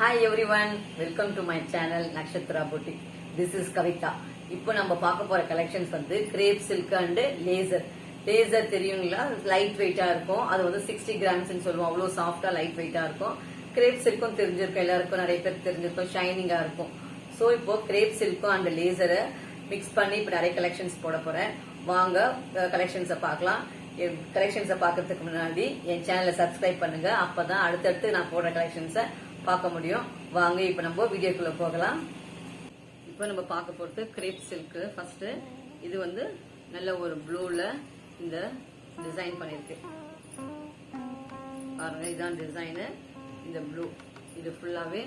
Hi everyone, welcome to my channel Nakshatra Boutique. This is Kavita. இப்போ நம்ம பார்க்க போற கலெக்ஷன்ஸ் வந்து grape silk and laser. Laser தெரியுங்களா? லைட் வெயிட்டா இருக்கும். அது வந்து 60 கிராம்ஸ் சொல்லுவோம். அவ்வளவு சாஃப்டா லைட் வெயிட்டா இருக்கும். கிரேப் சில்க்கும் தெரிஞ்சிருக்கும், எல்லாருக்கும் நிறைய பேர் தெரிஞ்சிருக்கும், ஷைனிங்கா இருக்கும். சோ இப்போ கிரேப் சில்க்கும் அண்ட் லேசரை மிக்ஸ் பண்ணி இப்போ நிறைய கலெக்ஷன்ஸ் போட போறேன். வாங்க கலெக்ஷன்ஸை பார்க்கலாம். கலெக்ஷன்ஸை பார்க்கறதுக்கு முன்னாடி என் சேனலை சப்ஸ்கிரைப் பண்ணுங்க. அப்பதான் அடுத்தடுத்து நான் போடுற கலெக்ஷன்ஸை பார்க்க முடியும். வாங்க இப்ப நம்ம வீடியோக்குள்ள போகலாம். இப்ப நம்ம பார்க்க போறது கிரேப் சில்க். ஃபர்ஸ்ட் இது வந்து நல்ல ஒரு ப்ளூல இந்த டிசைன் பண்ணிருக்கு பாருங்க. இதுதான் டிசைன். இந்த ப்ளூ இது ஃபுல்லாவே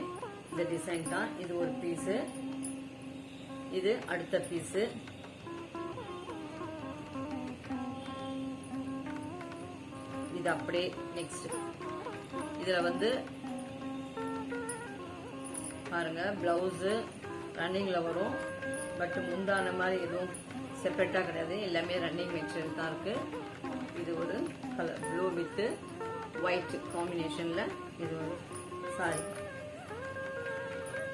இந்த டிசைன் தான். இது ஒரு பீஸ், இது அடுத்த பீஸ், இது அப்படியே நெக்ஸ்ட். இதுல வந்து பாருங்க பிளவுஸ் ரன்னிங்ல வரும். பட் முந்தான மாதிரி எதுவும் செப்பரேட்டா கிடையாது, எல்லாமே ரன்னிங் மெட்டீரியல் தான் இருக்கு. இது ஒரு கலர் ப்ளூ வித் ஒயிட் காம்பினேஷன்ல இது ஒரு சாரி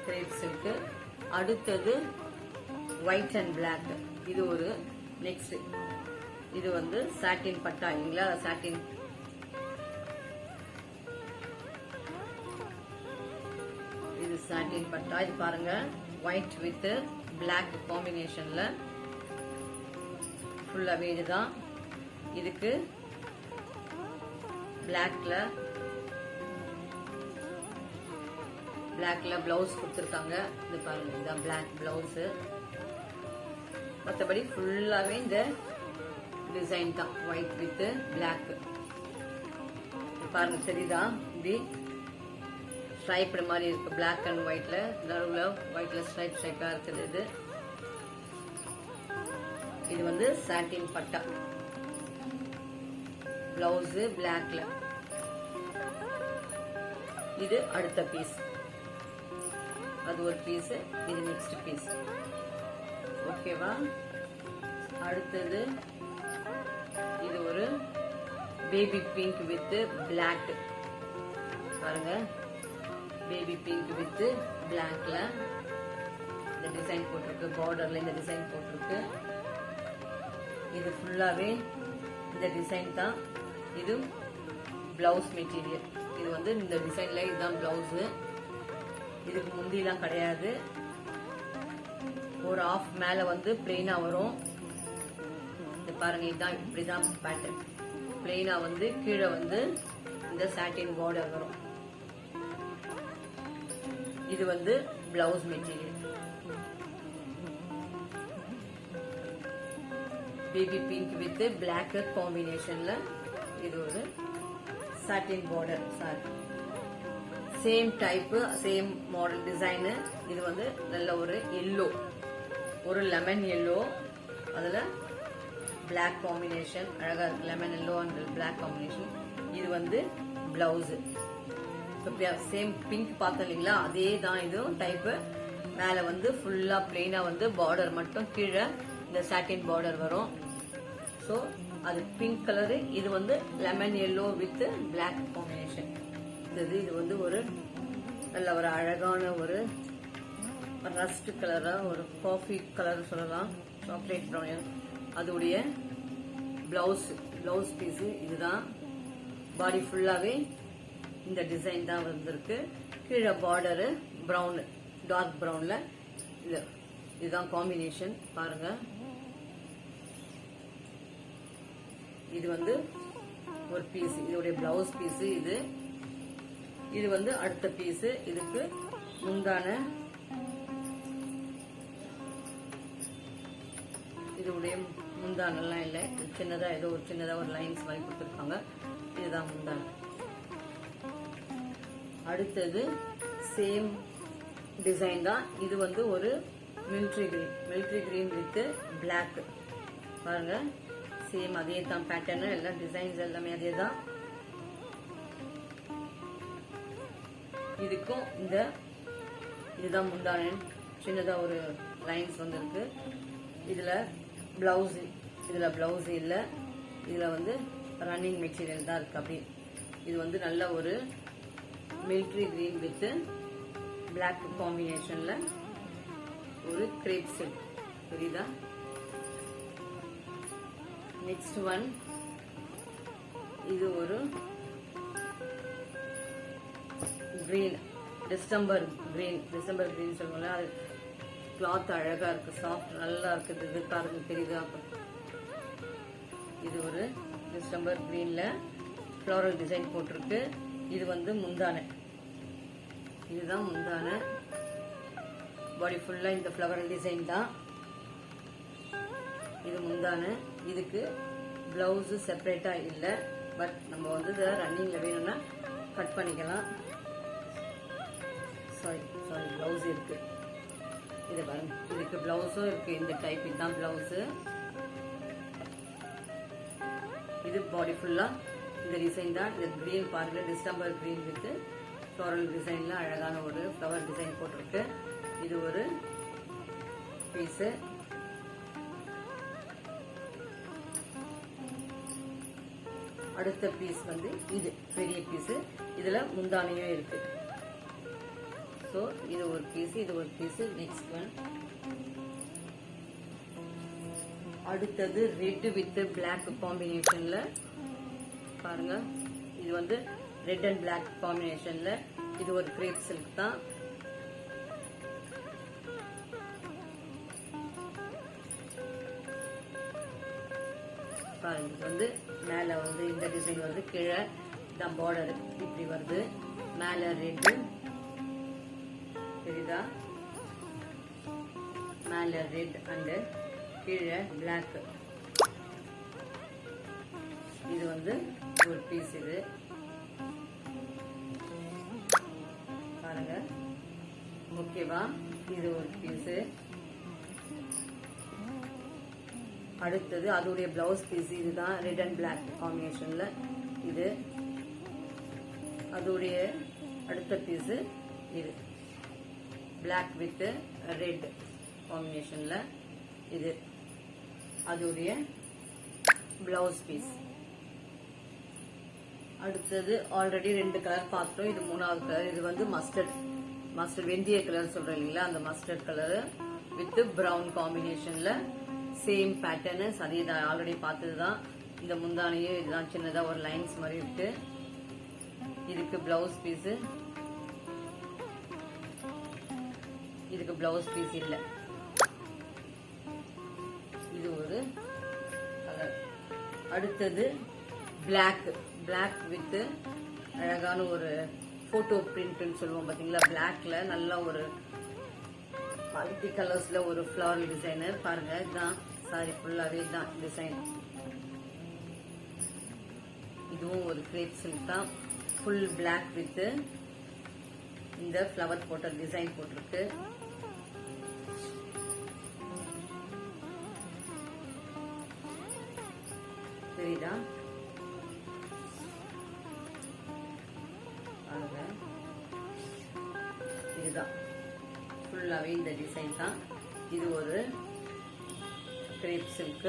கிரேப் சில்க். அடுத்தது ஒயிட் அண்ட் பிளாக். இது ஒரு நெக்ஸ்ட். இது வந்து சாட்டின் பட்டா இல்லைங்களா? சாட்டின் சாட்டின் பட்டா. இது பாருங்க ஒயிட் வித் பிளாக் காம்பினேஷன்ல ஃபுல்லாவே இதுதான். இதுக்கு பிளாக்ல பிளவுஸ் கொடுத்திருக்காங்க. இது பாருங்க, இதுதான் பிளாக் பிளவுஸ். மற்றபடி ஃபுல்லாவே இந்த டிசைன் தான், ஒயிட் வித் பிளாக். பாருங்க தெரியுதா? இப்படி ஸ்ட்ரைப் மாதிரி இருக்கு, பிளாக் அண்ட் ஒயிட்ல. நடுவுல ஒயிட்ல ஸ்ட்ரைப்பா இருக்குது. இது வந்து சாட்டின் பட்டா, பிளவுஸ் பிளாக்ல. இது அடுத்த பீஸ், அது ஒரு பீஸ், இது நெக்ஸ்ட் பீஸ். ஓகேவா? அடுத்தது இது ஒரு பேபி பிங்க் வித் பிளாக். பாருங்க, பேபி பிங்க் வித் பிளாக்ல இந்த டிசைன் போட்டிருக்கு. பார்டர்ல இந்த டிசைன் போட்டிருக்கு. இது ஃபுல்லாவே இந்த டிசைன் தான். இது பிளவுஸ் மெட்டீரியல். இது வந்து இந்த டிசைன்ல இதுதான் பிளவுஸ். இதுக்கு முந்திலாம் கிடையாது. ஒரு ஆஃப் மேல வந்து பிளெயினா வரும். இது பாருங்க, இதுதான் இப்படிதான் பேட்டர்ன். பிளெயினா வந்து கீழே வந்து இந்த சாட்டின் பார்டர் வரும். இது வந்து blouse material. Baby pink with black காம்பினேஷன்ல இது ஒரு satin border. Sari, same type, same model design. இது வந்து நல்ல ஒரு எல்லோ, ஒரு லெமன் எல்லோ, அதுல பிளாக் காம்பினேஷன் அழகா இருக்கு. Lemon yellow and black combination. இது வந்து பிளவுஸ். சேம் பிங்க் பார்த்தோம் இல்லைங்களா? அதே தான் இதுவும் டைப். மேல வந்து ஃபுல்லா பிளெயினா வந்து பார்டர் மட்டும், கீழே இந்த சாட்டின் பார்டர் வரும். சோ அது பிங்க் கலரு. இது வந்து lemon yellow with black combination. இது வந்து ஒரு நல்ல ஒரு அழகான ஒரு ரஸ்ட் கலரா, ஒரு காஃபி கலர் சொல்லலாம், சாக்லேட் ப்ரௌன். அதோடைய பிளவுஸ் பீஸ் இதுதான். பாடி ஃபுல்லாவே இந்த டிசைன் தான் வந்திருக்கு. கீழே பார்டரு பிரவுன், டார்க் பிரவுன்ல. இதுதான் காம்பினேஷன். பாருங்க, இது வந்து ஒரு பீஸ், இதோடைய பிளவுஸ் பீஸ். இது வந்து அடுத்த பீஸ். இதுக்கு முந்தான இதோடைய முந்தானெல்லாம் இல்லை, சின்னதா ஏதோ ஒரு சின்னதா ஒரு லைன்ஸ் மாதிரி கொடுத்துருக்காங்க. இதுதான் முந்தான. அடுத்தது சேம் டிசைன் தான். இது வந்து ஒரு மிலிட்ரி கிரீன் வித் பிளாக். பாருங்க, சேம் அதே தான் பேட்டர்ன். எல்லாம் டிசைன்ஸ் எல்லாமே அதே தான். இதுக்கும் இதுதான் முந்தான. சின்னதா ஒரு லைன்ஸ் வந்திருக்கு. இதுல பிளவுஸ் இல்ல. இதுல வந்து ரன்னிங் மெட்டீரியல் தான் இருக்கு. அப்படி இது வந்து நல்ல ஒரு மிலிட்ரி கிரீன் வித் பிளாக் காம்பினேஷன்ல ஒரு கிரேப் சில்க் புரியுதா. நெக்ஸ்ட் ஒன் இது ஒரு கிரீன் டிசம்பர் கிரீன் சொல்லுவாங்க. அது கிளாத் அழகா இருக்கு, சாஃப்ட் நல்லா இருக்குது. இது பாருங்க தெரியுதா. இது ஒரு டிசம்பர் கிரீன்ல ஃப்ளோரல் டிசைன் போட்டிருக்கு. இது வந்து முந்தானை, இதுதான் முந்தானை. பாடி ஃபுல்லா இந்த ஃப்ளவரல் டிசைன் தான். இது முந்தானை. இதுக்கு பிளவுஸ் செப்பரேட்டா இல்லை, பட் நம்ம வந்து இதை ரன்னிங்ல வேணும்னா கட் பண்ணிக்கலாம். சாரி பிளவுஸ் இருக்கு. இதை பாருங்க, இதுக்கு பிளவுஸும் இருக்கு. இந்த டைப் இதுதான் பிளவுஸ். இது பாடி ஃபுல்லா இந்த டிசைன் தான். இந்த கிரீன் பாருங்க, டிசம்பர் கிரீன் வித் ஃப்ளோரல் டிசைன்ல அழகான ஒரு ஃப்ளவர் டிசைன் போட்டிருக்கு. இது ஒரு பீஸ். அடுத்த பீஸ் வந்து இது பெரிய பீஸ். இதுல முந்தானையும் இருக்கு. ஸோ இது ஒரு பீஸ், இது ஒரு பீஸ். நெக்ஸ்ட் ஒன் அடுத்தது ரெட் வித் பிளாக் காம்பினேஷன்ல பாருங்க. இது வந்து ரெட் அண்ட் பிளாக் காம்பினேஷன்ல இது ஒரு கிரேப் சில்க் தான். பாருங்க, இது வந்து மேல வந்து இந்த டிசைன் வந்து கீழே தான் பார்டர் இப்படி வருது. மேல ரெட் தெரியுதா, மேல ரெட் அண்ட் கீழே பிளாக். இது வந்து ஒரு பீஸ். இது பாருங்க, ஓகேவா. இது ஒரு பீஸ். அடுத்தது அதோடைய பிளவுஸ் பீஸ். இதுதான் ரெட் அண்ட் பிளாக் காம்பினேஷன்ல. இது அதோடைய அடுத்த பீஸ். இது பிளாக் வித் ரெட் காம்பினேஷன்ல. இது அதோடைய பிளவுஸ் பீஸ். அடுத்தது ஆல்ரெடி 2 கலர் பார்த்தோம். இது 3வது கலர். இது வந்து மஸ்டர்ட் வெந்தய கலர் சொல்றேன் இல்லைங்களா, அந்த மஸ்டர்ட் கலர் வித் பிரவுன் காம்பினேஷன்ல. சேம் பேட்டர்ன் அதே தான், ஆல்ரெடி பார்த்ததுதான். இந்த முந்தானையும் இதுதான், சின்னதா ஒரு லைன்ஸ் மாதிரி இருக்கு. இதுக்கு பிளவுஸ் பீஸ். இதுக்கு பிளவுஸ் பீஸ் இல்ல. இது ஒரு கலர். அடுத்தது பிளாக் வித் அழகான ஒரு போட்டோ பிரிண்ட் சொல்லுவோம் பாத்தீங்களா. பிளாக்ல நல்ல ஒரு மல்டி கலர்ஸ்ல ஒரு ஃபிளவர் டிசைனர் பாருங்க. இதுதான் சாரி, ஃபுல்லாவே தான் டிசைன். இதுவும் ஒரு கிரேப் சில்க் தான். ஃபுல் பிளாக் வித் இந்த ஃபிளவர் போட்ட டிசைன் போட்டிருக்கு. தெரியுதா, பாருங்க. இதுதான் ஃபுல்லாவே இந்த டிசைன் தான். இது ஒரு கிரேப் சில்க்.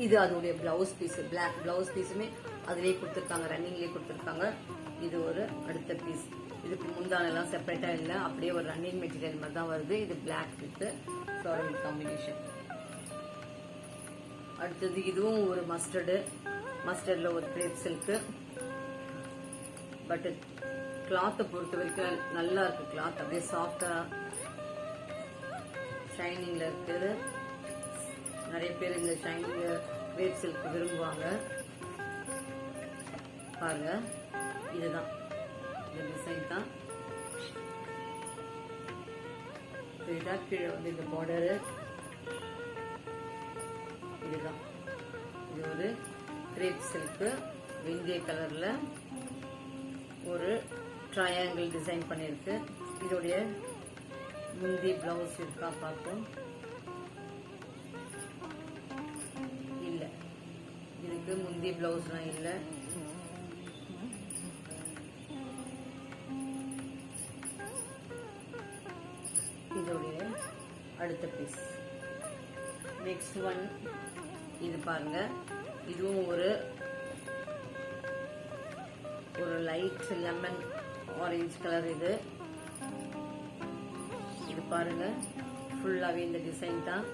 இது அதோடைய பிளவுஸ் பீஸ். பிளாக் பிளவுஸ் பீஸுமே அதுலயே கொடுத்துருக்காங்க, ரன்னிங்லயே கொடுத்துருக்காங்க. இது ஒரு அடுத்த பீஸ். இதுக்கு முந்தானெல்லாம் செப்பரேட்டா இல்லை, அப்படியே ஒரு ரன்னிங் மெட்டீரியல் மாதிரி தான் வருது. இது பிளாக் வித் ஃப்ளோரல் காம்பினேஷன். அடுத்தது இதுவும் ஒரு மஸ்டர்ட்ல ஒரு கிரேப் சில்க். பட் கிளாத்தை பொறுத்த வரைக்கும் நல்லா இருக்கு. கிளாத் அப்படியே சாஃப்டா ஷைனிங்ல இருக்குது. நிறைய பேர் இந்த ஷைனிங் கிரேப் சில்க் விரும்புவாங்க. பாருங்க, இதுதான் இந்த டிசைன் தான். தெரியுதா, கீழே வந்து இந்த பார்டரு. இதுதான், இது ஒரு கிரேப் சில்க் வெந்தய கலர்ல ஒரு ட்ரையாங்கிள் டிசைன் பண்ணிருக்கு. இதோடைய முந்தி பிளவுஸ் இருக்கா பார்ப்போம். இல்ல, இதுக்கு முந்தி பிளவுஸ்லாம் இல்ல. இதோடைய அடுத்த பீஸ். நெக்ஸ்ட் ஒன் இது பாருங்க. இதுவும் ஒரு லைட் லெமன் ஆரஞ்சு கலர். இது இது பாருங்க, ஃபுல்லாவே இந்த டிசைன் தான்.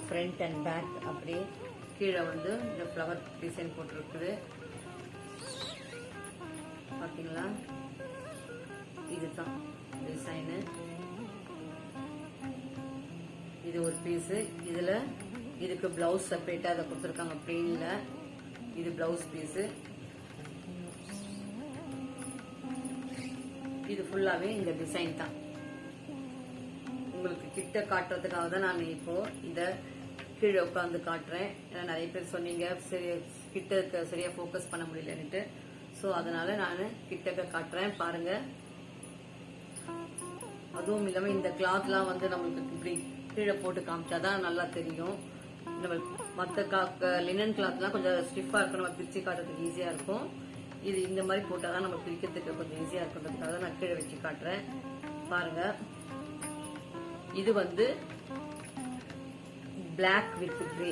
ஃப்ரண்ட் அண்ட் பேக் அப்படியே கீழே வந்து இந்த ஃப்ளவர் டிசைன் போட்டிருக்குது. பாத்தீங்களா, இதுதான் டிசைனு. இது ஒரு பீஸ். இதுக்கு பிளவுஸ் செப்பரேட்டா அதை கொடுத்துருக்காங்க பிளெயின்ல. இது பிளவுஸ் பீஸ். இது ஃபுல்லாவே இந்த டிசைன் தான். உங்களுக்கு கிட்ட காட்டுறதுக்காக தான் நான் இப்போ இத கீழே உட்காந்து காட்டுறேன். ஏன்னா நிறைய பேர் சொன்னீங்க சரி கிட்ட சரியா போக்கஸ் பண்ண முடியலன்னுட்டு. ஸோ அதனால நான் கிட்டக்க காட்டுறேன் பாருங்க. அதுவும் இல்லாம இந்த கிளாத்லாம் வந்து நம்மளுக்கு இப்படி கீழே போட்டு காமிச்சாதான் நல்லா தெரியும். நம்ம மற்ற லினன் கிளாத்லாம் கொஞ்சம் ஸ்டிஃபா இருக்கும், நம்ம பிரிச்சு காட்டுறதுக்கு ஈஸியா இருக்கும். இது இந்த மாதிரி போட்டாதான் நம்ம பிரிக்கிறதுக்கு கொஞ்சம் ஈஸியா இருக்கிறதுக்காக நான் கீழே வச்சு காட்டுறேன் பாருங்க. இது வந்து பிளாக் வித் கிரே.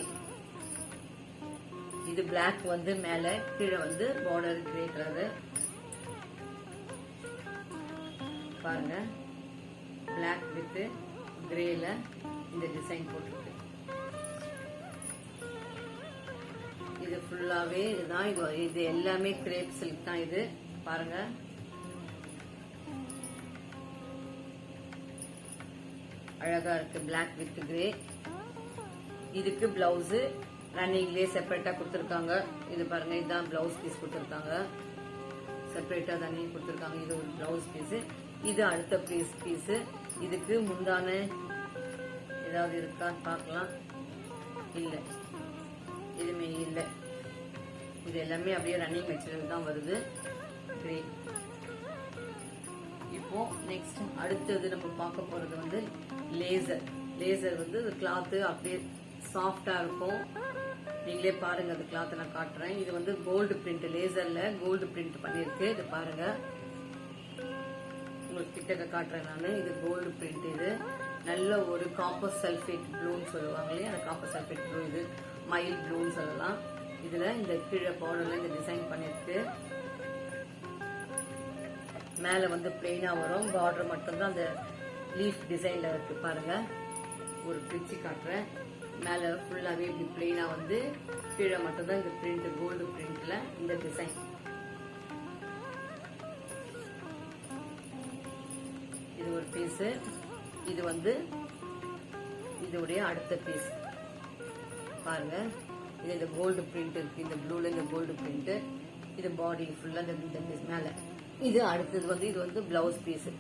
இது பிளாக் வந்து மேல, கீழே வந்து பார்டர் கிரே கலரு. பாருங்க, பிளாக் வித் கிரேல இந்த டிசைன் போட்டிருக்கு. இது ஃபுல்லாவே இதுதான். இது எல்லாமே கிரேப் சில்க் தான். இது பாருங்க, அழகா இருக்கு. Black with grey. இதுக்கு பிளவுஸ் ரன்னிங்லயே செப்பரேட்டா கொடுத்திருக்காங்க. இது பாருங்க, இதுதான் பிளவுஸ் பீஸ் கொடுத்திருக்காங்க. செப்பரேட்டா தண்ணி கொடுத்திருக்காங்க. இது ஒரு பிளவுஸ் பீஸ். இது அடுத்த பீஸ். இதுக்கு முந்தான ஏதாவது இருக்கான்னு பார்க்கலாம். இல்ல, எதுவுமே இல்ல. இது எல்லாமே அப்படியே ரன்னிங் மெட்டீரியல் தான் வருது. கிரே. இப்போ நெக்ஸ்ட் அடுத்தது நம்ம பார்க்க போறது வந்து லேசர். லேசர் வந்து கிளாத் அப்படியே சாஃப்டா இருக்கும். நீங்களே பாருங்க, அந்த கிளாத் நான் காட்டுறேன். இது வந்து கோல்டு பிரிண்ட், லேசர்ல கோல்டு பிரிண்ட் பண்ணிருக்கு. இது பாருங்க, உங்களுக்கு கிட்டக்க காட்டுறேன் நான். இது கோல்டு பிரிண்ட். இது நல்ல ஒரு காப்பர் சல்பேட் ப்ளூன்னு சொல்லுவாங்க இல்லையா, அந்த காப்பர் சல்பேட் ப்ளூ. இது மயில் ப்ளூன்னு சொல்லலாம். இதுல இந்த கீழே பார்டர்ல இந்த டிசைன் பண்ணிருக்கு. மேல வந்து பிளெயினா வரும். பார்டர் மட்டும்தான் அந்த லீஃப் டிசைன்ல இருக்கு. பாருங்க, ஒரு பிரிச்சு காட்டுறேன். மேல ஃபுல்லாவே இப்படி பிளெயினா வந்து கீழே மட்டும்தான் இந்த பிரிண்ட், கோல்டு பிரிண்ட்ல இந்த டிசைன். இது ஒரு பீஸ். இது வந்து இதோடைய அடுத்த பீஸ். பாருங்க, இது இந்த கோல்டு பிரிண்ட் இருக்கு. இந்த ப்ளூல இந்த கோல்டு பிரிண்ட். இது பாடி ஃபுல்லா இந்த பீஸ் மேல. இது அடுத்தது வந்து இது வந்து பிளவுஸ் பீஸ்.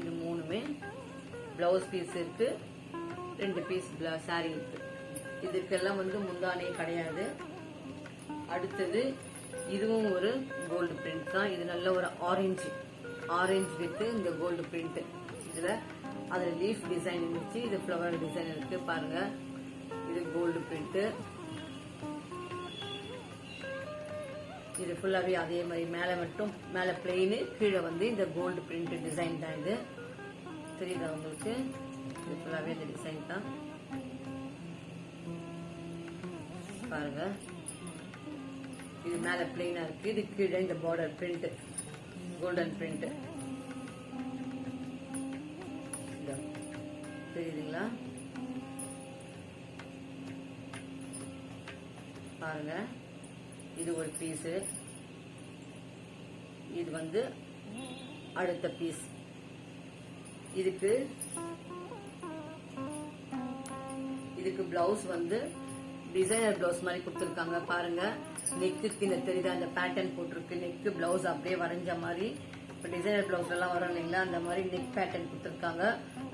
இது மூணுமே பிளவுஸ் பீஸ் இருக்கு. 2 பீஸ் சாரி இருக்கு. இதுக்கெல்லாம் வந்து முந்தானே கிடையாது. அடுத்தது இதுவும் ஒரு கோல்டு பிரிண்ட் தான். இது நல்ல ஒரு ஆரஞ்சு வித் இந்த கோல்டு பிரிண்ட். இதுல அதுல லீஃப் டிசைன் இருந்துச்சு. இது ஃபிளவர் டிசைன் இருக்கு. பாருங்க, இது கோல்டு பிரிண்ட். இது ஃபுல்லாவே அதே மாதிரி மேல மட்டும் மேல பிளெயின், கீழே வந்து இந்த கோல்டு பிரிண்ட் டிசைன் தான். இது தெரியுதா உங்களுக்கு? இது ஃபுல்லாவே இந்த டிசைன் தான். பாருங்க, இது மேல பிளெயினா இருக்கு. இது கீழே இந்த பார்டர் பிரிண்ட், கோல்டன் பிரிண்ட். தெரியுதுங்களா? பாருங்க, இது ஒரு பீஸ். இது வந்து அடுத்த பீஸ். இதுக்கு பிளவுஸ் வந்து டிசைனர் பிளவுஸ் மாதிரி கொடுத்திருக்காங்க. பாருங்க, நெக்குக்கு இந்த தெரியுதா அந்த பேட்டர்ன் போட்டிருக்கு. நெக்கு பிளவுஸ் அப்படியே வரைஞ்ச மாதிரி. இப்ப டிசைனர் பிளவுஸ் எல்லாம் வரும் இல்லைங்களா, அந்த மாதிரி நெக் பேட்டர்ன் கொடுத்திருக்காங்க.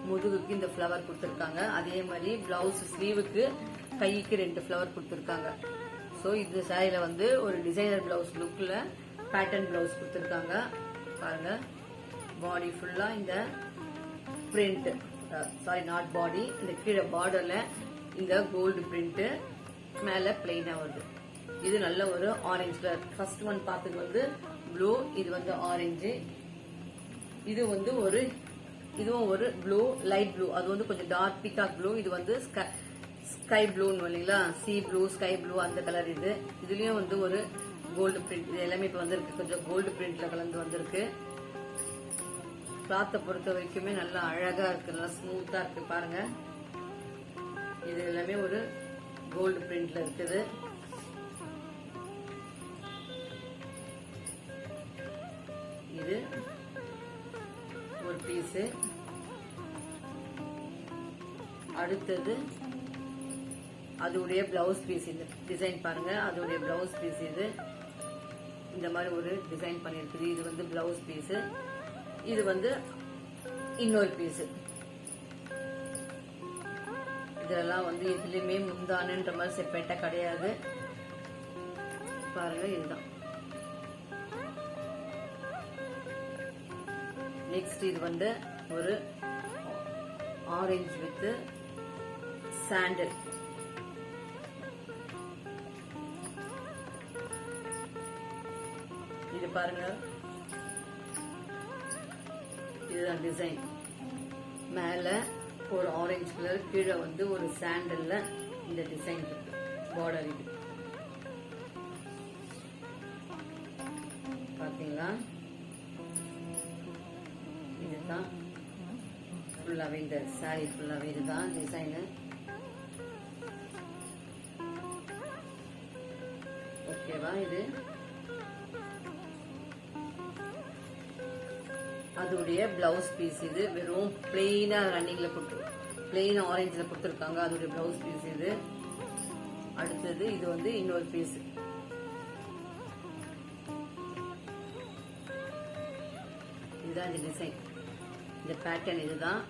முதுகுக்கு இந்த ஃபிளவர் கொடுத்திருக்காங்க. அதே மாதிரி பிளவுஸ் ஸ்லீவுக்கு கைக்கு 2 ஃபிளவர் கொடுத்திருக்காங்க. சோ இந்த சாரியில வந்து ஒரு டிசைனர் பிளவுஸ் லுக்ல பேட்டர்ன் பிளவுஸ் கொடுத்திருக்காங்க. பாருங்க, பாடி ஃபுல்லா இந்த பிரிண்ட், சாரி நாட் பாடி, இந்த கீழே பார்டர்ல இந்த கோல்டு பிரிண்ட், மேல பிளெயினா வருது. இது நல்ல ஒரு ஆரஞ்சு கலர். ஃபர்ஸ்ட் ஒன் பார்த்தது வந்து ப்ளூ, இது வந்து ஆரஞ்சு. இது வந்து இதுவும் ஒரு ப்ளூ, லைட் ப்ளூ. அது வந்து கொஞ்சம் டார்க் பீகாக் ப்ளூ. இது வந்து ஸ்கை ப்ளூன்னு இல்லைங்களா, சி ப்ளூ, ஸ்கை ப்ளூ அந்த கலர். இதுலயும் வந்து ஒரு கோல்டு பிரிண்ட். இது எல்லாமே இப்ப வந்திருக்கு, கொஞ்சம் கோல்டு பிரிண்ட்ல கலந்து வந்திருக்கு. கிளாத்தை பொறுத்த வரைக்குமே நல்லா அழகா இருக்கு, நல்லா ஸ்மூத்தா இருக்கு பாருங்க. இது எல்லாமே ஒரு கோல்டு பிரிண்ட்ல இருக்குது. இது ஒரு பீஸ். அடுத்தது அதோடைய பிளவுஸ் பீஸ். இந்த டிசைன் பாருங்க, அதோடைய பிளவுஸ் பீஸ். இது இந்த மாதிரி ஒரு டிசைன் பண்ணிருக்குது. இது வந்து பிளவுஸ் பீஸ். இது வந்து இன்னொரு பீஸ். இதெல்லாம் வந்து எதுலயுமே முந்தானன்ற மாதிரி செப்பரேட்டா கிடையாது பாருங்க. இதுதான் நெக்ஸ்ட். இது வந்து ஒரு ஆரஞ்சு வித் சாண்டல். இது பாருங்க, இதுதான் டிசைன். மேல ஒரு ஆரஞ்சு கலர், கீழே வந்து ஒரு சாண்டல்ல இந்த டிசைன் இருக்கு. பார்டர் இது பாத்தீங்களா? இதுதான் ஃபுல்லாவே, இந்த சாரி ஃபுல்லாவே இதுதான் டிசைனு. ஓகேவா? இது அதோடைய பிளவுஸ் பீஸ். இது வெறும் பிளெயினா ரன்னிங்ல பிளெயின் ஆரஞ்சுல கொடுத்துருக்காங்க. அதோடைய பிளவுஸ் பீஸ் இது. அடுத்தது இது வந்து இன்னொரு பீஸ். இதுதான் இந்த டிசைன், இந்த பேட்டர்ன். இதுதான்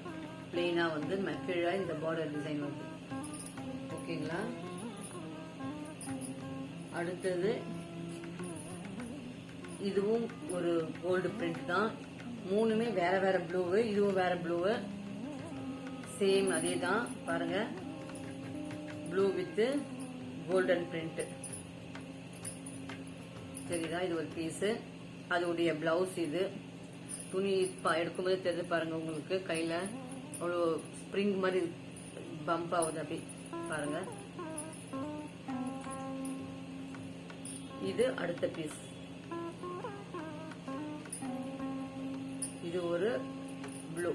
பிளெயினா வந்து கீழே இந்த பார்டர் டிசைன் வந்து. ஓகேங்களா? அடுத்தது இதுவும் ஒரு கோல்டு பிரிண்ட் தான். மூணுமே வேற வேற ப்ளூ. இதுவும் வேற ப்ளூ. சேம் அதே தான் பாருங்க. Blue with golden print. சரிதா? இது ஒரு பீஸ். அதோடைய பிளவுஸ். இது துணி எடுக்கும்போது தெரிஞ்சு பாருங்க உங்களுக்கு. கையில ஒரு ஸ்ப்ரிங் மாதிரி பம்ப் ஆகுது அப்படி பாருங்க. இது அடுத்த பீஸ். இது ஒரு ப்ளூ.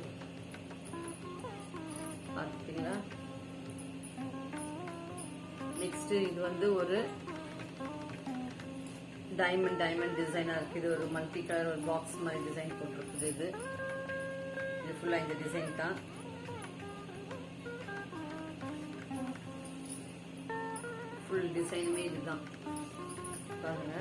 பாத்தீங்களா? நெக்ஸ்ட் இது வந்து ஒரு டைமண்ட் டிசைனா இருக்கு. இது ஒரு மல்டி கலர் ஒரு பாக்ஸ் மாதிரி டிசைன் போட்டிருக்குது. இது ஃபுல்லா இந்த டிசைன் தான். ஃபுல் டிசைனுமே இதுதான் பாருங்க.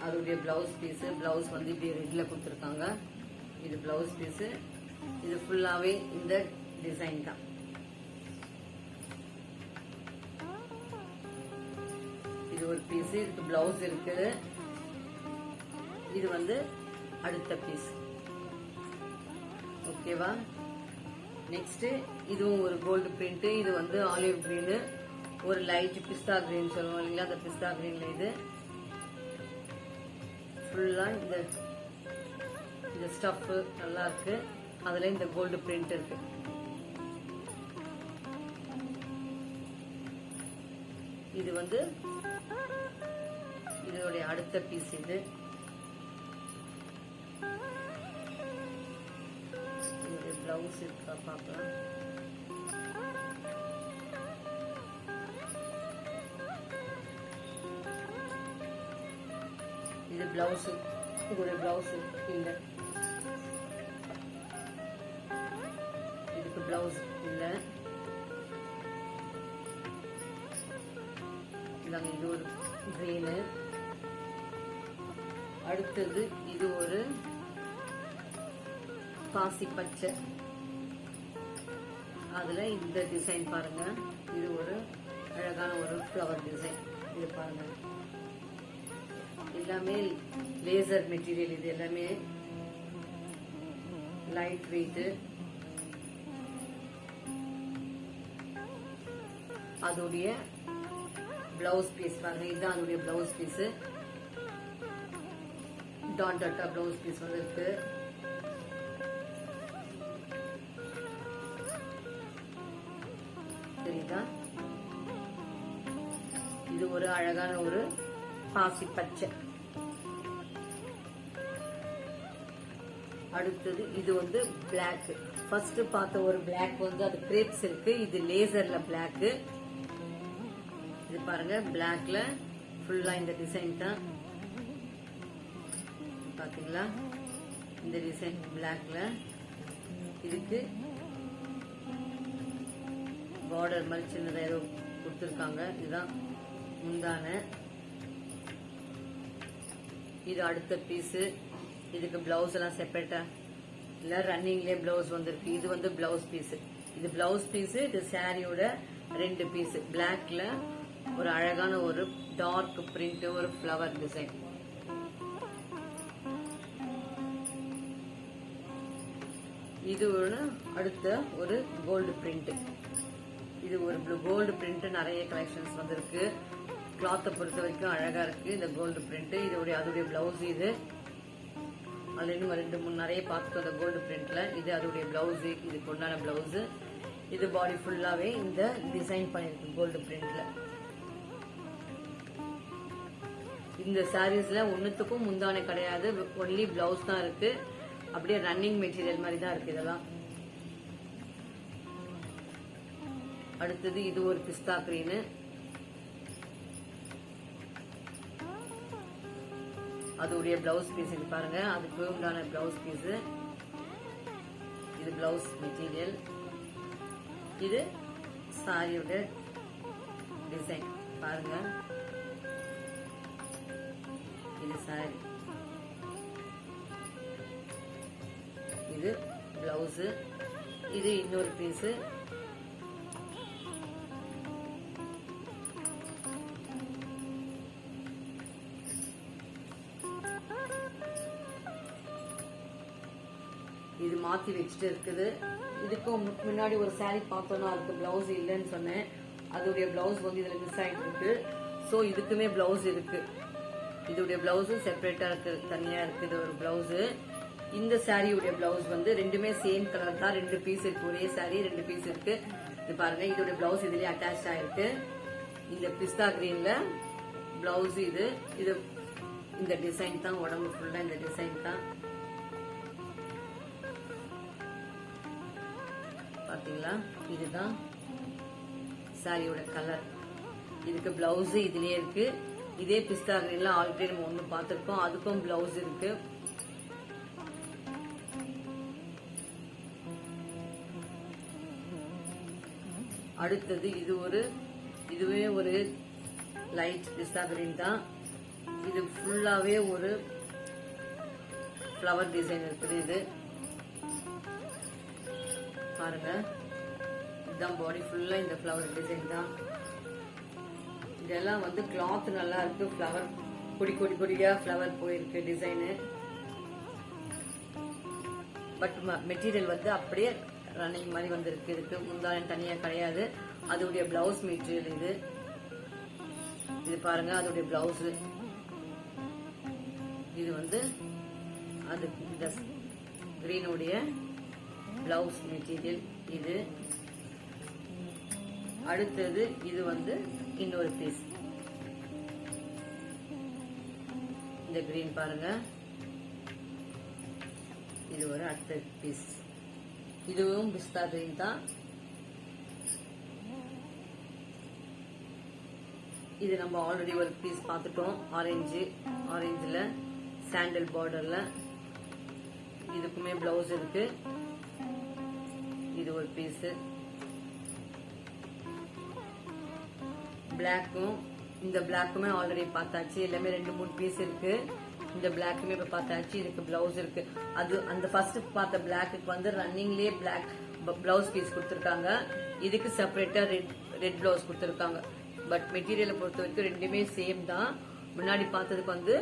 அதோடைய பிளவுஸ் பீஸ். பிளவுஸ் வந்து இப்படி ரெட்ல கொடுத்துருக்காங்க. இது பிளவுஸ் பீஸ். இது ஃபுல்லாவே இந்த டிசைன் தான். இது ஒரு பீஸ். இதுக்கு பிளவுஸ் இருக்கு. இது வந்து அடுத்த பீஸ். ஓகேவா? நெக்ஸ்ட் இதுவும் ஒரு கோல்டு பிரிண்ட். இது வந்து ஆலிவ் கிரீன், ஒரு லைட் பிஸ்தா கிரீன் சொல்லுவோம் இல்லைங்களா? அந்த பிஸ்தா கிரீன்ல இது ஃபுல்லா இந்த ஸ்டஃப் நல்லா இருக்கு. அதுல இந்த கோல்டு பிரிண்ட் இருக்கு. இது வந்து இதோடைய அடுத்த பீஸ். இது இதோடைய பிளவுஸ் இருக்கா பார்க்கலாம். இது பிளவுஸ். இதோட பிளவுஸ் இல்ல. இதுக்கு பிளவுஸ் இல்ல. இது ஒரு கிரீனு. அடுத்தது இது ஒரு பாசி பச்சை. அதுல இந்த டிசைன் பாருங்க. இது ஒரு அழகான ஒரு ஃப்ளவர் டிசைன். இது பாருங்க, எல்லாமே லேசர் மெட்டீரியல். இது எல்லாமே லைட் வெயிட். அதோடைய பிளவுஸ் பீஸ் பாருங்க. இதுதான் அதோடைய பிளவுஸ் பீஸ். டாட் டாட்டா பிளவுஸ் பீஸ் வந்து இருக்கு. தெரியுதா? இது ஒரு அழகான ஒரு பாசி பச்சை. அடுத்தது இது வந்து பிளாக். ஃபர்ஸ்ட் பார்த்த ஒரு பிளாக் வந்து அது கிரேப் சில்க், இது லேசர்ல பிளாக். இது பாருங்க பிளாக்ல ஃபுல்லா இந்த டிசைன் தான் பாத்தீங்களா, இந்த டிசைன் பிளாக்ல. இதுக்கு பார்டர் மாதிரி சின்னதா ஏதோ கொடுத்துருக்காங்க. இதுதான் முந்தான. இது அடுத்த பீஸ். இதுக்கு பிளவுஸ் எல்லாம் செப்பரேட்டா இல்ல, ரன்னிங்லயே பிளவுஸ் வந்திருக்கு. இது வந்து பிளவுஸ் பீஸ். இது பிளவுஸ் பீஸ். இது சாரியோட 2 பீஸ். பிளாக்ல ஒரு அழகான ஒரு டார்க் பிரிண்ட், ஒரு ஃபிளவர் டிசைன். இது ஒரு அடுத்த ஒரு கோல்டு பிரிண்ட். இது ஒரு கோல்டு பிரிண்ட். நிறைய கலெக்ஷன்ஸ் வந்திருக்கு. கிளாத்தை பொறுத்த வரைக்கும் அழகா இருக்கு இந்த கோல்டு பிரிண்ட். இதோட அதோடைய பிளவுஸ். இது ஆல்ரெடி 2-3 நிறைய பார்த்துட்டோம் அந்த கோல்டு பிரிண்ட்ல. இது அதோடைய பிளவுஸ். இதுக்கு உண்டான பிளவுஸ். இது பாடி ஃபுல்லாவே இந்த டிசைன் பண்ணிருக்கு கோல்டு பிரிண்ட்ல. இந்த சாரீஸ்ல ஒன்னுத்துக்கும் முந்தானை கிடையாது, ஒன்லி பிளவுஸ் தான் இருக்கு. அப்படியே ரன்னிங் மெட்டீரியல் மாதிரி தான் இருக்கு இதெல்லாம். அடுத்தது இது ஒரு பிஸ்தா கிரீன். அதோடைய பிளவுஸ் பீஸ். இது பாருங்க, அதுக்கு உண்டான பிளவுஸ் பீஸ். இது பிளவுஸ் மெட்டீரியல். இது சாரியோட டிசைன் பாருங்க. இது சாரி. இது பிளவுஸ். இது இன்னொரு பீஸ். இது மாத்தி வச்சுட்டு இருக்குது. இதுக்கும் முன்னாடி ஒரு சாரி பார்த்தோம்னா அதுக்கு பிளவுஸ் இல்லைன்னு சொன்னேன். அதோடைய பிளவுஸ் வந்து இதுல மிஸ் ஆயிட்டு இருக்கு. சோ இதுக்குமே பிளவுஸ் இருக்கு. இதோடைய பிளவுஸ் செப்பரேட்டா இருக்கு, தனியா இருக்கு. இது ஒரு பிளவுஸ். இந்த சாரியுடைய பிளவுஸ் வந்து ரெண்டுமே சேம் கலர் தான். 2 பீஸ் இருக்கு. ஒரே சாரி 2 பீஸ் இருக்கு. இது பாருங்க, இதோட பிளவுஸ் இதுலயே அட்டாச் ஆயிருக்கு. இந்த பிஸ்தா கிரீன்ல பிளவுஸ். இது இது இந்த டிசைன் தான், உடம்பு ஃபுல்லா இந்த டிசைன் தான். பாத்தீங்களா, இதுதான் சாரியோட கலர். இதுக்கு பிளவுஸ் இதுலயே இருக்கு. இதே பிஸ்தா கிரீன்ல ஆல்ரெடி நம்ம ஒண்ணு பார்த்திருக்கோம், அதுக்கும் பிளவுஸ் இருக்கு. அடுத்தது இதுவே ஒரு லைட் பிஸ்தா கிரீன் தான். இது ஃபுல்லாவே ஒரு ஃப்ளவர் டிசைன் இருக்குது. இது பாருங்க, இதுதான் பாடி ஃபுல்லா இந்த ஃப்ளவர் டிசைன் தான். இதெல்லாம் வந்து கிளாத் நல்லா இருக்கு. ஃப்ளவர் கொடியா ஃப்ளவர் போயிருக்கு டிசைனு. பட் மெட்டீரியல் வந்து அப்படியே ரன்னிங் மாதிரி வந்திருக்கு. இதுக்கு முந்தானை தனியா கிடையாது. அதோடைய பிளவுஸ் மெட்டீரியல் இது. இது பாருங்க, அதோடைய பிளவுஸ். இது வந்து அது இந்த கிரீனுடைய பிளவுஸ் மெட்டீரியல் இது. அடுத்தது இது வந்து இன்னொரு பீஸ். இந்த கிரீன் பாருங்க, இது ஒரு அடுத்த பீஸ். இதுவும் பிஸ்தா கிரீன் தான். இது நம்ம ஆல்ரெடி ஒரு பீஸ் பார்த்துட்டோம். ஆரஞ்சுல சாண்டல் பார்டர்ல. இதுக்குமே பிளவுஸ் இருக்கு. இது ஒரு பீஸ். பிளாக்கும் இந்த பிளாக்குமே ஆல்ரெடி பார்த்தாச்சு. எல்லாமே 2-3 பீஸ் இருக்கு. இந்த பிளாக்குமே இப்ப பார்த்தாச்சு. இதுக்கு பிளவுஸ் இருக்கு. அது அந்த ஃபர்ஸ்ட் பார்த்த பிளாக்கு வந்து ரன்னிங்லயே பிளாக் பிளவுஸ் பீஸ் கொடுத்திருக்காங்க. இதுக்கு செப்பரேட்டா ரெட் பிளவுஸ் கொடுத்திருக்காங்க. பட் மெட்டீரியலை பொறுத்த வரைக்கும் ரெண்டுமே சேம் தான். முன்னாடி பார்த்ததுக்கு வந்து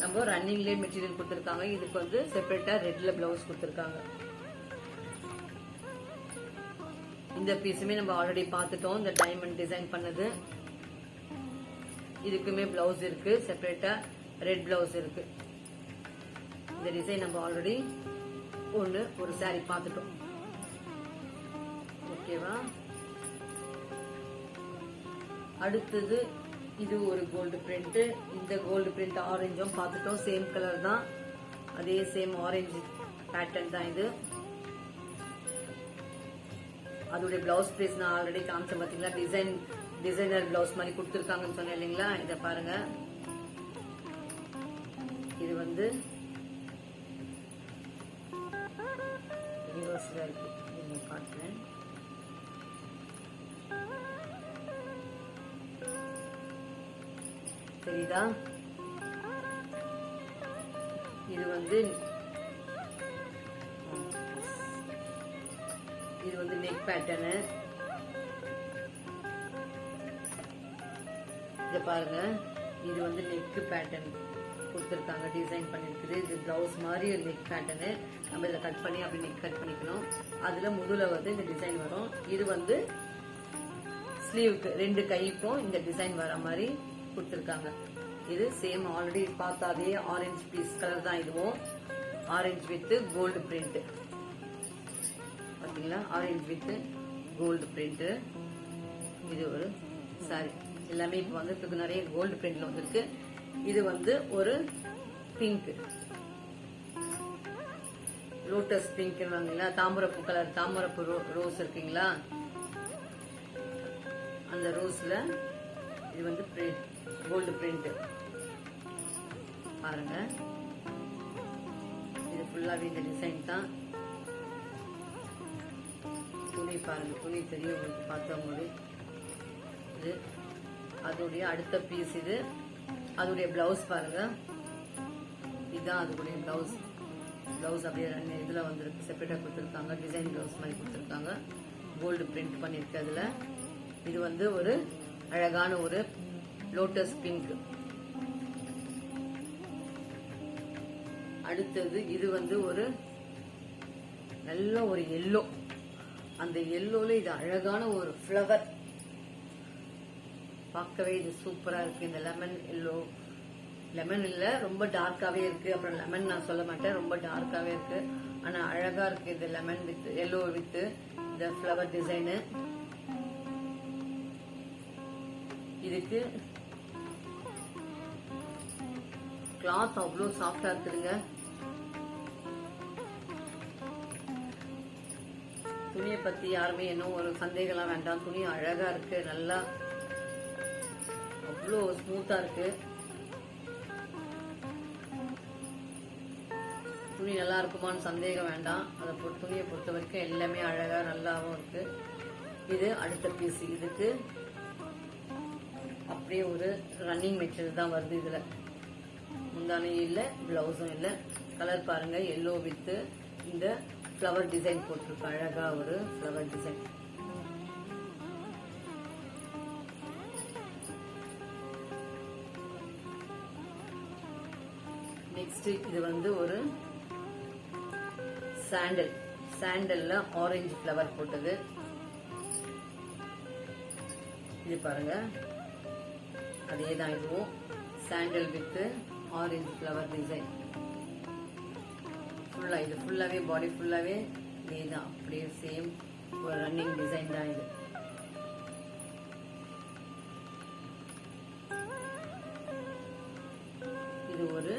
நம்ம ரன்னிங்லயே மெட்டீரியல் கொடுத்திருக்காங்க. இதுக்கு வந்து செப்பரேட்டா ரெட்ல பிளவுஸ் கொடுத்திருக்காங்க. இந்த பீஸுமே நம்ம ஆல்ரெடி பார்த்துட்டோம், இந்த டைமண்ட் டிசைன் பண்ணது. இதுக்குமே பிளவுஸ் இருக்கு, செப்பரேட்டா ரெட் பிளவுஸ் இருக்கு. இந்த டிசைன் நம்ம ஆல்ரெடி ஒரு சாரி பார்த்துட்டோம். ஓகேவா? அடுத்தது இது ஒரு கோல்டு பிரிண்ட். இந்த கோல்டு பிரிண்ட் ஆரஞ்சும் பார்த்துட்டோம். சேம் கலர் தான். அதே சேம் ஆரஞ்சு பேட்டர்ன் தான் இது. அதோடைய பிளவுஸ் பீஸ் நான் ஆல்ரெடி காமிச்சேன் பாத்தீங்களா, டிசைனர் பிளவுஸ் மாதிரி கொடுத்துருக்காங்கன்னு சொன்னேன் இல்லைங்களா. இதை பாருங்க, இது வந்து ரிவர்ஸ்ல இருக்கு, நீங்க காட்டுறேன். தெரியுதா? இது வந்து நெக் பேட்டர்னு. இத பாருங்க, இது வந்து நெக் பேட்டர்ன் கொடுத்துருக்காங்க, டிசைன் பண்ணிருக்குது. இது பிளவுஸ் மாதிரி நெக் பேட்டர்னு. நம்ம இதை கட் பண்ணி அப்படி நெக் கட் பண்ணிக்கணும். அதுல முதுல வந்து இந்த டிசைன் வரும். இது வந்து ஸ்லீவுக்கு 2 கைக்கும் இந்த டிசைன் வர மாதிரி கொடுத்துருக்காங்க. இது சேம் ஆல்ரெடி பார்த்த அதே ஆரஞ்சு பீஸ் கலர் தான். இதுவும் ஆரஞ்சு வித் கோல்டு பிரிண்ட் பாத்தீங்களா, ஆரஞ்சு வித் கோல்டு பிரிண்ட். இது ஒரு சாரி, எல்லாமே இப்ப வந்து நிறைய கோல்டு பிரிண்ட்ல வந்துருக்கு. இது வந்து ஒரு பிங்க், லோட்டஸ் பிங்க் வாங்களா, தாமரப்பூ கலர், தாமரப்பூ ரோஸ் இருக்குங்களா, அந்த ரோஸ்ல இது வந்து கோல்டு பிரிண்ட் பாருங்க. இது ஃபுல்லாவே இந்த டிசைன் தான். துணி பாருங்க, துணி தெரியும் உங்களுக்கு பார்த்தவங்க. இது அதோடைய அடுத்த பீஸ். இது அதோடைய பிளவுஸ் பாருங்க, இதுதான் அதோடைய பிளவுஸ். பிளவுஸ் அப்படியே இதுல வந்துருக்கு, செப்பரேட்டா கொடுத்துருக்காங்க, டிசைன் பிளவுஸ் மாதிரி கொடுத்துருக்காங்க, கோல்டு பிரிண்ட் பண்ணிருக்கு அதுல. இது வந்து ஒரு அழகான ஒரு லோட்டஸ் பிங்க். அடுத்தது இது வந்து ஒரு நல்ல ஒரு எல்லோ. அந்த எல்லோல இது அழகான ஒரு ஃப்ளவர். பார்க்கவே இது சூப்பரா இருக்கு. இந்த லெமன் எல்லோ, லெமன் இல்ல ரொம்ப டார்க்காவே இருக்கு. அப்புறம் லெமன் நான் சொல்ல மாட்டேன், ரொம்ப டார்க்காவே இருக்கு. ஆனா அழகா இருக்கு. இது லெமன் வித் எல்லோ வித் இந்த ஃப்ளவர் டிசைனு. இதுக்கு கிளாத் அவ்வளோ சாஃப்டா இருக்குதுங்க. துணியை பத்தி யாருமே இன்னும் ஒரு சந்தேகம்லாம் வேண்டாம். துணி அழகா இருக்கு, நல்லா அவ்வளோ ஸ்மூத்தா இருக்கு. துணி நல்லா இருக்குமான்னு சந்தேகம் வேண்டாம். அதை துணியை பொறுத்த வரைக்கும் எல்லாமே அழகா நல்லாவும் இருக்கு. இது அடுத்த பீஸ். இதுக்கு அப்படியே ஒரு ரன்னிங் மெட்டீரியல் தான் வருது. இதுல முந்தானையும் இல்ல, பிளவுஸும் இல்ல. கலர் பாருங்க, எல்லோ வித் இந்த ஃப்ளவர் டிசைன் போட்டிருக்கு. அழகா ஒரு ஃப்ளவர் டிசைன். நெக்ஸ்ட் இது வந்து ஒரு சாண்டல்ல ஆரஞ்சு ஃப்ளவர் போட்டது. இது பாருங்க, அதேதான். இதுவும் sandal with orange flower design. ஃபுல்லா இது ஃபுல்லாவே பாடி ஃபுல்லாவே இதேதான், அப்படியே சேம் ஒரு ரன்னிங் டிசைன் தான் இது. இது ஒரு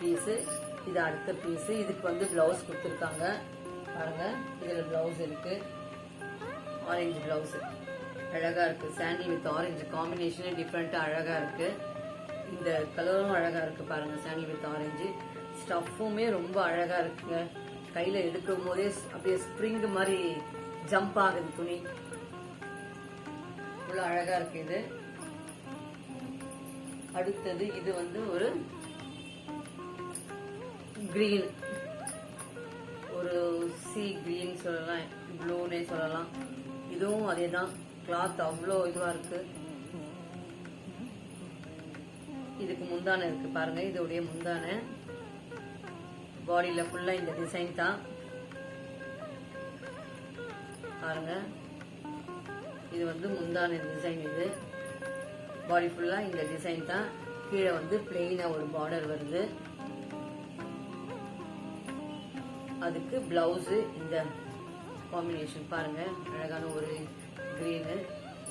பீஸ். இது அடுத்த பீஸ். இதுக்கு வந்து பிளவுஸ் கொடுத்துருக்காங்க பாருங்க. இதுல பிளவுஸ் இருக்கு, ஆரஞ்சு பிளவுஸ் அழகா இருக்கு. சாண்டில் வித் ஆரஞ்சு காம்பினேஷனே டிஃப்ரெண்டா அழகா இருக்கு. இந்த கலரும் அழகா இருக்கு பாருங்க, சாண்டில் வித் ஆரஞ்சு. ஸ்டஃப்புமே ரொம்ப அழகா இருக்குங்க. கையில எடுக்கும் போதே அப்படியே ஸ்ப்ரிங் மாதிரி ஜம்ப் ஆகுது துணி. இவ்வளவு அழகா இருக்கு இது. அடுத்தது இது வந்து ஒரு கிரீன், ஒரு சி கிரீன் சொல்லலாம், ப்ளூனே சொல்லலாம். இதுவும் அதேதான். கிளாத் அவ்வளோ இதுவா இருக்கு. இதுக்கு முந்தானை இருக்கு பாருங்க. இதோடைய முந்தானை பாடியில ஃபுல்லா இந்த டிசைன் தான் பாருங்க. இது வந்து முந்தானை டிசைன். இது பாடி ஃபுல்லா இந்த டிசைன் தான். கீழே வந்து பிளெயினா ஒரு பார்டர் வருது. அதுக்கு பிளவுஸ் இந்த காம்பினேஷன் பாருங்க, அழகான ஒரு கிரீனு.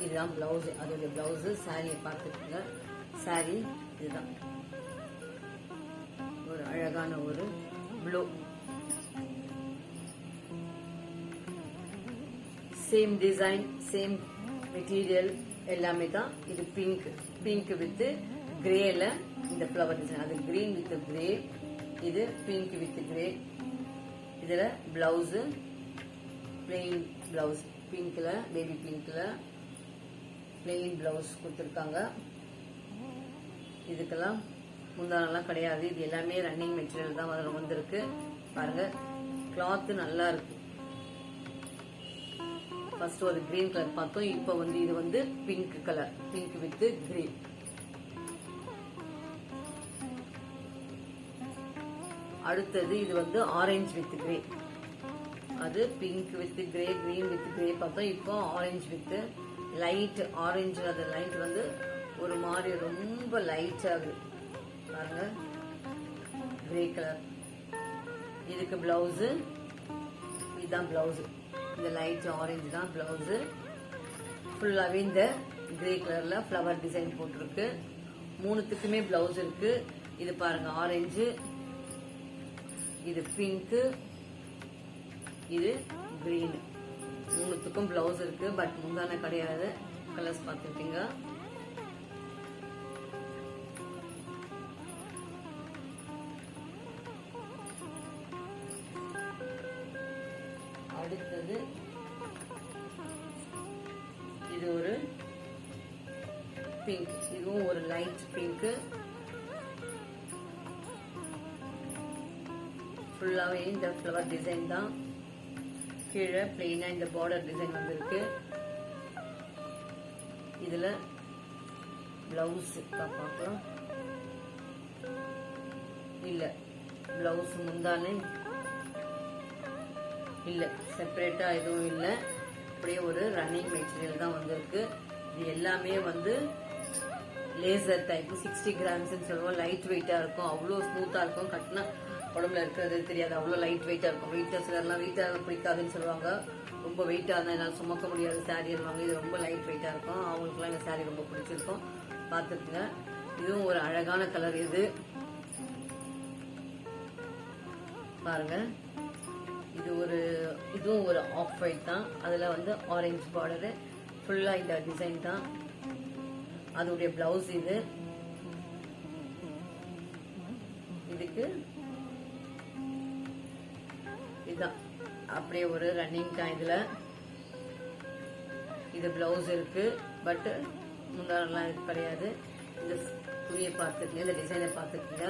இதுதான் பிளவுஸ். அதோட பிளவுஸ். சாரியை பார்த்துக்கோங்க. சாரி இதுதான். அழகான ஒரு blue. Same design, same material எல்லாமே தான். இது பிங்க், பிங்க் வித் கிரேல இந்த ஃப்ளவர் டிசைன். அது கிரீன் வித் கிரே, இது பிங்க் வித் கிரே. இதுல பிளவுஸ் பிளெயின் பிளவுஸ், பிங்க்ல பேபி பிங்க்ல பிளெயின் பிளவுஸ் கொடுத்துருக்காங்க. இதுக்கெல்லாம் முந்தானெல்லாம் கிடையாது. இது எல்லாமே ரன்னிங் மெட்டீரியல் தான் வந்திருக்கு. பாருங்க, கிளாத் நல்லா இருக்கு. ஃபர்ஸ்ட் ஒரு கிரீன் கலர் பார்த்தோம், இப்போ இது வந்து pink colour, pink with grey. அடுத்தது இது வந்து ஆரஞ்சு வித் கிரே. அது pink with grey, green with grey பார்த்தோம். இப்போ ஆரஞ்சு வித் லைட் ஆரஞ்சு. அது லைட் வந்து ஒரு மாதிரி ரொம்ப லைட் ஆகுது பாருங்க, கிரே கலர். இதுக்கு பிளவுஸ், இதுதான் பிளவுஸ். இந்த லைட் ஆரஞ்சு தான் பிளவுஸ். ஃபுல்லாவே இந்த கிரே கலர்ல ஃப்ளவர் டிசைன் போட்டிருக்கு. மூணுத்துக்குமே பிளவுஸ் இருக்கு. இது பாருங்க ஆரஞ்சு, இது பிங்க், இது கிரீன். மூணுத்துக்கும் பிளவுஸ் இருக்கு, பட் முந்தான கிடையாது. கலர்ஸ் பார்த்துருக்கீங்க. அடுத்தது இது ஒரு பிங்க், இதுவும் ஒரு லைட் பிங்க். ஃபுல்லாவே இந்த ஃப்ளவர் டிசைன் தான். கீழே பிளெயினா இந்த பார்டர் டிசைன் வந்திருக்கு. இதுல பிளவுஸ் பார்க்கலாம். இல்ல பிளவுஸ் முந்தானே இல்ல, செப்பரேட்டா எதுவும் இல்ல. அப்படியே ஒரு ரன்னிங் மெட்டீரியல் தான் வந்திருக்கு. இது எல்லாமே வந்து லேசர் டைப் 60 கிராம்ஸ் சொல்லுவோம். லைட் வெயிட்டா இருக்கும், அவ்வளோ ஸ்மூத்தா இருக்கும். கட்டினா உடம்புல இருக்கிறது தெரியாது, அவ்வளோ லைட் வெயிட்டா இருக்கும். வெயிட்டா சிலர்லாம் வெயிட்டா பிடிக்காதுன்னு சொல்லுவாங்க. ரொம்ப வெயிட்டா இருந்தால் என்னால் சுமக்க முடியாது சாரி வாங்க. இது ரொம்ப லைட் வெயிட்டா இருக்கும். அவங்களுக்குலாம் இந்த சாரி ரொம்ப பிடிச்சிருக்கும். பார்த்துக்குங்க. இதுவும் ஒரு அழகான கலர். இது பாருங்க, இதுவும் ஒரு ஆஃப் ஒயிட் தான். அதுல வந்து ஆரஞ்சு பார்டரு, ஃபுல்லா இந்த டிசைன் தான். அதோடைய பிளவுஸ் இது. இதுக்கு இதுதான் அப்படியே ஒரு ரன்னிங் தான். இதுல இது பிளவுஸ் இருக்கு, பட் முன்னாடிலாம் இது கிடையாது. இந்த துணியை பார்த்துக்கங்க, இந்த டிசைனை பார்த்துக்கங்க.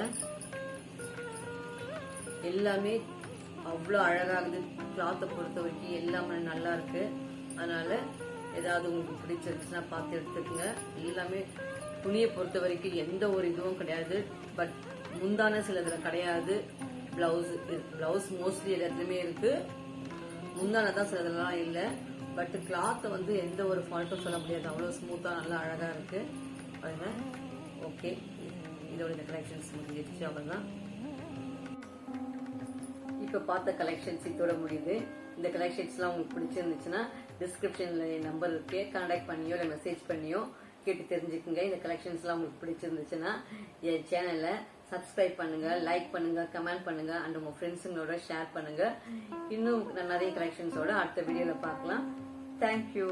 எல்லாமே அவ்வளோ அழகாகுது. கிளாத்தை பொறுத்த வரைக்கும் எல்லாமே நல்லா இருக்கு. அதனால ஏதாவது உங்களுக்கு பிடிச்சிருச்சுன்னா பார்த்து எடுத்துக்கோங்க. எல்லாமே துணியை பொறுத்த வரைக்கும் எந்த ஒரு இதுவும் கிடையாது. பட் முந்தான சிலதுல கிடையாது. பிளவுஸ் மோஸ்ட்லி எல்லாத்துலயுமே இருக்கு. முந்தான தான் சிலதுலாம் இல்லை. பட் கிளாத்தை வந்து எந்த ஒரு ஃபால்ட்டும் சொல்ல முடியாது. அவ்வளோ ஸ்மூத்தா நல்லா அழகா இருக்கு. பாருங்க. ஓகே, இதோட இந்த கலெக்ஷன்ஸ் முடிஞ்சிருச்சு. அவ்வளவுதான். இப்ப பார்த்த கலெக்ஷன்ஸ் இதோட முடியுது. இந்த கலெக்ஷன்ஸ்லாம் உங்களுக்கு பிடிச்சிருந்துச்சுன்னா டிஸ்கிரிப்ஷன்ல என் நம்பர் இருக்கு, கான்டாக்ட் பண்ணியோ இல்லை மெசேஜ் பண்ணியோ கேட்டு தெரிஞ்சுக்குங்க. இந்த கலெக்ஷன்ஸ்லாம் உங்களுக்கு பிடிச்சிருந்துச்சுன்னா என் சேனலை சப்ஸ்கிரைப் பண்ணுங்க, லைக் பண்ணுங்க, கமெண்ட் பண்ணுங்க, அண்ட் உங்க ஃப்ரெண்ட்ஸுங்களோட ஷேர் பண்ணுங்க. இன்னும் நிறைய கலெக்ஷன்ஸோட அடுத்த வீடியோல பார்க்கலாம். தேங்க்யூ.